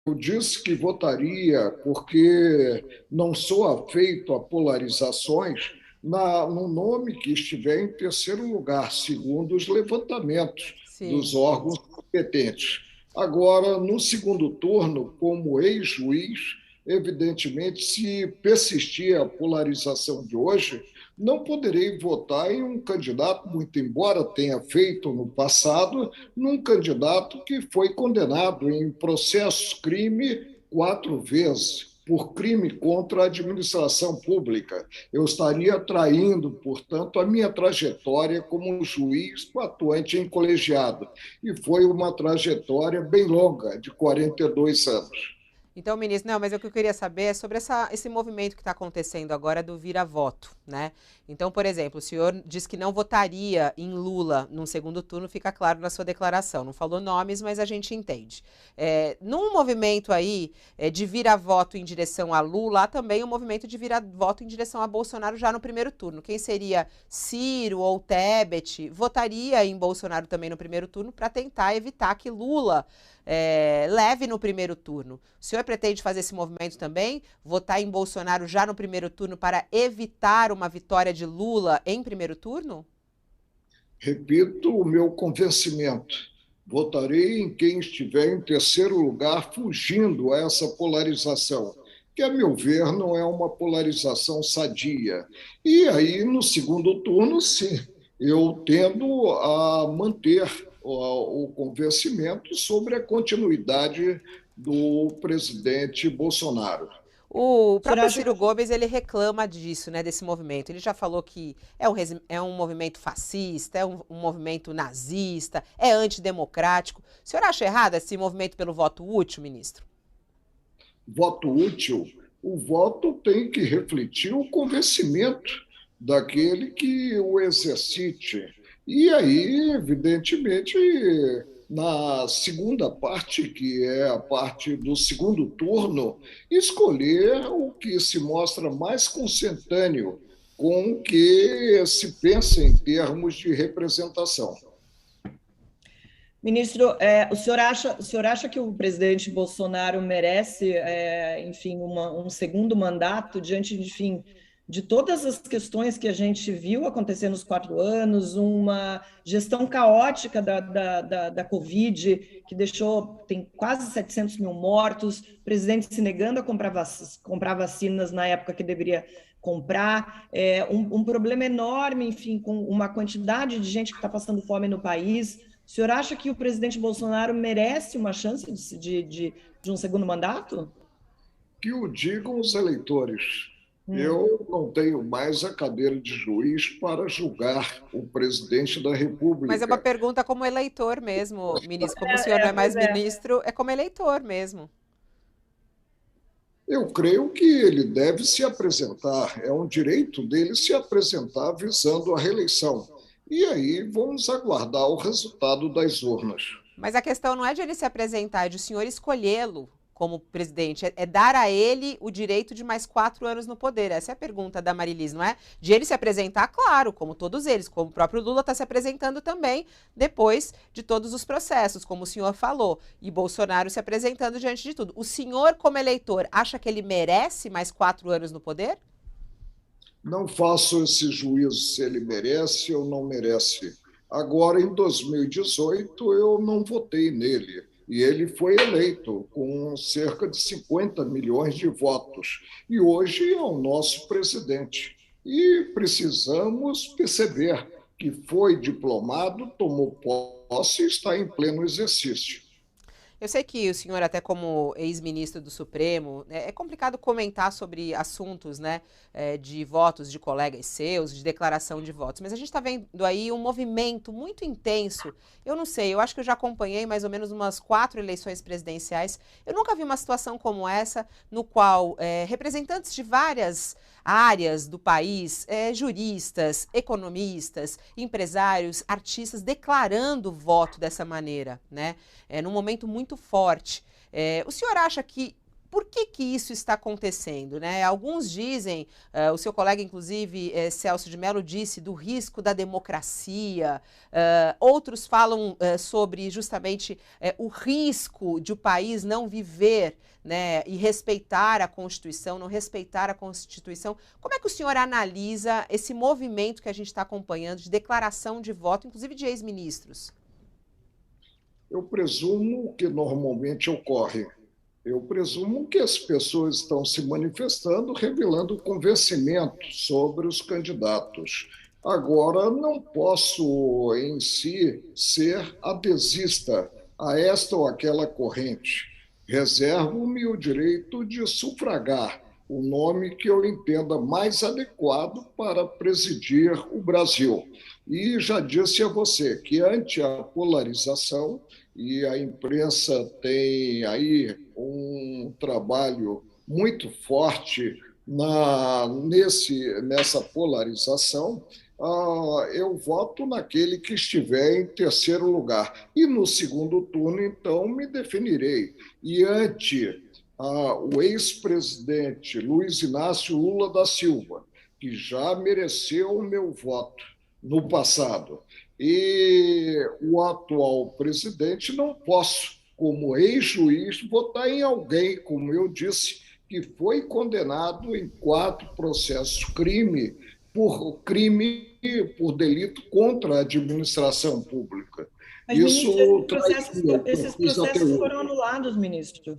Eu disse que votaria porque não sou afeito a polarizações no nome que estiver em terceiro lugar, segundo os levantamentos dos Sim. órgãos competentes. Agora, no segundo turno, como ex-juiz, evidentemente, se persistir a polarização de hoje, não poderei votar em um candidato, muito embora tenha feito no passado, num candidato que foi condenado em processos crime 4 vezes por crime contra a administração pública. Eu estaria traindo, portanto, a minha trajetória como juiz atuante em colegiado. E foi uma trajetória bem longa, de 42 anos. Então, ministro, não, mas o que eu queria saber é sobre esse movimento que está acontecendo agora do vira-voto, né? Então, por exemplo, o senhor diz que não votaria em Lula num segundo turno, fica claro na sua declaração. Não falou nomes, mas a gente entende. Num movimento aí de vira-voto em direção a Lula, há também um movimento de vira-voto em direção a Bolsonaro já no primeiro turno. Quem seria Ciro ou Tebet votaria em Bolsonaro também no primeiro turno para tentar evitar que Lula leve no primeiro turno. O senhor pretende fazer esse movimento também? Votar em Bolsonaro já no primeiro turno para evitar uma vitória de Lula em primeiro turno? Repito o meu convencimento. Votarei em quem estiver em terceiro lugar, fugindo a essa polarização, que, a meu ver, não é uma polarização sadia. E aí, no segundo turno, sim, eu tendo a manter o convencimento sobre a continuidade do presidente Bolsonaro. O O senhor próprio acha Ciro Gomes, ele reclama disso, né, desse movimento. Ele já falou que é um movimento fascista, é um movimento nazista, é antidemocrático. O senhor acha errado esse movimento pelo voto útil, ministro? Voto útil, o voto tem que refletir o convencimento daquele que o exercite. E aí, evidentemente, na segunda parte, que é a parte do segundo turno, escolher o que se mostra mais consentâneo com o que se pensa em termos de representação. Ministro, o senhor acha que o presidente Bolsonaro merece, enfim, um segundo mandato diante, enfim, de todas as questões que a gente viu acontecer nos 4 anos, uma gestão caótica da Covid, que tem quase 700 mil mortos, o presidente se negando a comprar vacinas na época que deveria comprar, um problema enorme, enfim, com uma quantidade de gente que está passando fome no país. O senhor acha que o presidente Bolsonaro merece uma chance de um segundo mandato? Que o digam os eleitores. Hum. Eu não tenho mais a cadeira de juiz para julgar o presidente da Mas é uma República. pergunta como eleitor mesmo, ministro. Como o senhor não é mais Pois é. ministro, é como eleitor mesmo. Eu creio que ele deve se apresentar, é um direito dele se apresentar visando a reeleição. E aí vamos aguardar o resultado das urnas. Mas a questão não é de ele se apresentar, é de o senhor escolhê-lo como presidente. É dar a ele o direito de mais 4 anos no poder. Essa é a pergunta da Marilis, não é? De ele se apresentar, claro, como todos eles, como o próprio Lula está se apresentando também, depois de todos os processos, como o senhor falou. E Bolsonaro se apresentando diante de tudo. O senhor, como eleitor, acha que ele merece mais 4 anos no poder? Não faço esse juízo se ele merece ou não merece. Agora, em 2018, eu não votei nele. E ele foi eleito com cerca de 50 milhões de votos. E hoje é o nosso presidente. E precisamos perceber que foi diplomado, tomou posse e está em pleno exercício. Eu sei que o senhor, até como ex-ministro do Supremo, é complicado comentar sobre assuntos, né, de votos de colegas seus, de declaração de votos, mas a gente está vendo aí um movimento muito intenso. Eu não sei, eu acho que eu já acompanhei mais ou menos umas 4 eleições presidenciais. Eu nunca vi uma situação como essa, no qual representantes de várias áreas do país, juristas, economistas, empresários, artistas, declarando voto dessa maneira, né? Num momento muito forte. O senhor acha que, Por que isso está acontecendo, né? Alguns dizem, o seu colega, inclusive, Celso de Mello, disse do risco da democracia, outros falam sobre justamente o risco de o país não viver, né, e respeitar a Constituição, não respeitar a Constituição. Como é que o senhor analisa esse movimento que a gente está acompanhando de declaração de voto, inclusive de ex-ministros? Eu presumo que normalmente ocorre. Eu presumo que as pessoas estão se manifestando, revelando convencimento sobre os candidatos. Agora, não posso, em si, ser adesista a esta ou aquela corrente. Reservo-me o direito de sufragar o nome que eu entenda mais adequado para presidir o Brasil. E já disse a você que, ante a polarização, e a imprensa tem aí um trabalho muito forte nessa polarização, eu voto naquele que estiver em terceiro lugar. E no segundo turno, então, me definirei. E ante o ex-presidente Luiz Inácio Lula da Silva, que já mereceu o meu voto no passado, e o atual presidente, não posso, como ex-juiz, votar em alguém, como eu disse, que foi condenado em 4 processos por delito contra a administração pública. Mas, ministro, esses processos foram anulados, ministro.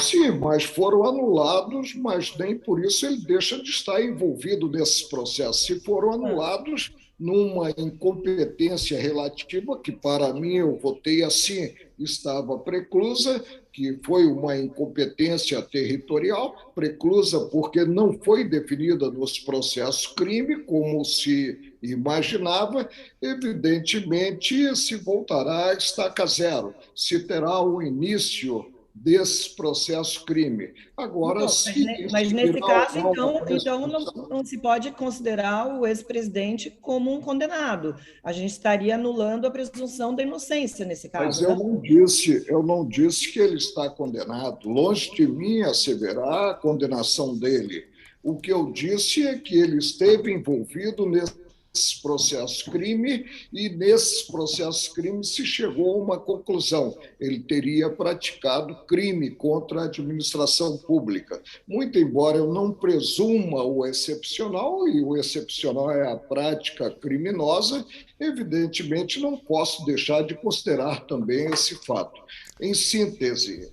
Sim, mas foram anulados, mas nem por isso ele deixa de estar envolvido nesses processos. Se foram anulados numa incompetência relativa, que para mim eu votei assim, estava preclusa, que foi uma incompetência territorial, preclusa porque não foi definida nos processos crime, como se imaginava, evidentemente se voltará a estaca zero, se terá o início desse processo crime. Agora, não, mas nesse caso, então não se pode considerar o ex-presidente como um condenado. A gente estaria anulando a presunção da inocência nesse caso. Mas eu não disse que ele está condenado. Longe de mim asseverar a condenação dele. O que eu disse é que ele esteve envolvido nesses processos crime e nesses processos crime se chegou a uma conclusão. Ele teria praticado crime contra a administração pública. Muito embora eu não presuma o excepcional, e o excepcional é a prática criminosa, evidentemente não posso deixar de considerar também esse fato. Em síntese,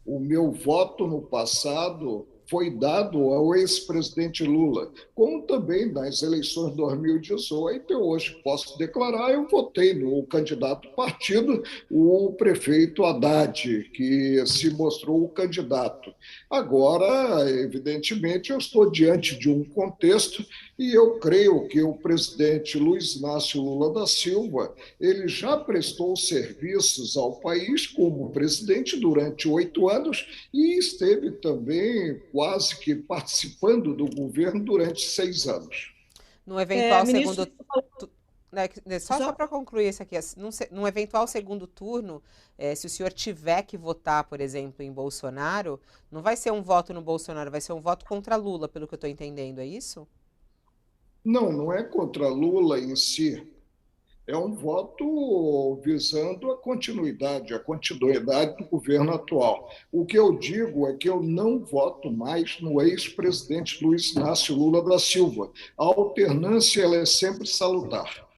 o meu voto no passado foi dado ao ex-presidente Lula, como também nas eleições de 2018, eu hoje posso declarar, eu votei no candidato partido, o prefeito Haddad, que se mostrou o candidato. Agora, evidentemente, eu estou diante de um contexto e eu creio que o presidente Luiz Inácio Lula da Silva, ele já prestou serviços ao país como presidente durante 8 anos e esteve também quase que participando do governo durante 6 anos. No eventual segundo... Só para concluir isso aqui, num eventual segundo turno, se o senhor tiver que votar, por exemplo, em Bolsonaro, não vai ser um voto no Bolsonaro, vai ser um voto contra Lula, pelo que eu estou entendendo, é isso? Não, não é contra Lula em si. É um voto visando a continuidade do governo atual. O que eu digo é que eu não voto mais no ex-presidente Luiz Inácio Lula da Silva. A alternância ela é sempre salutar.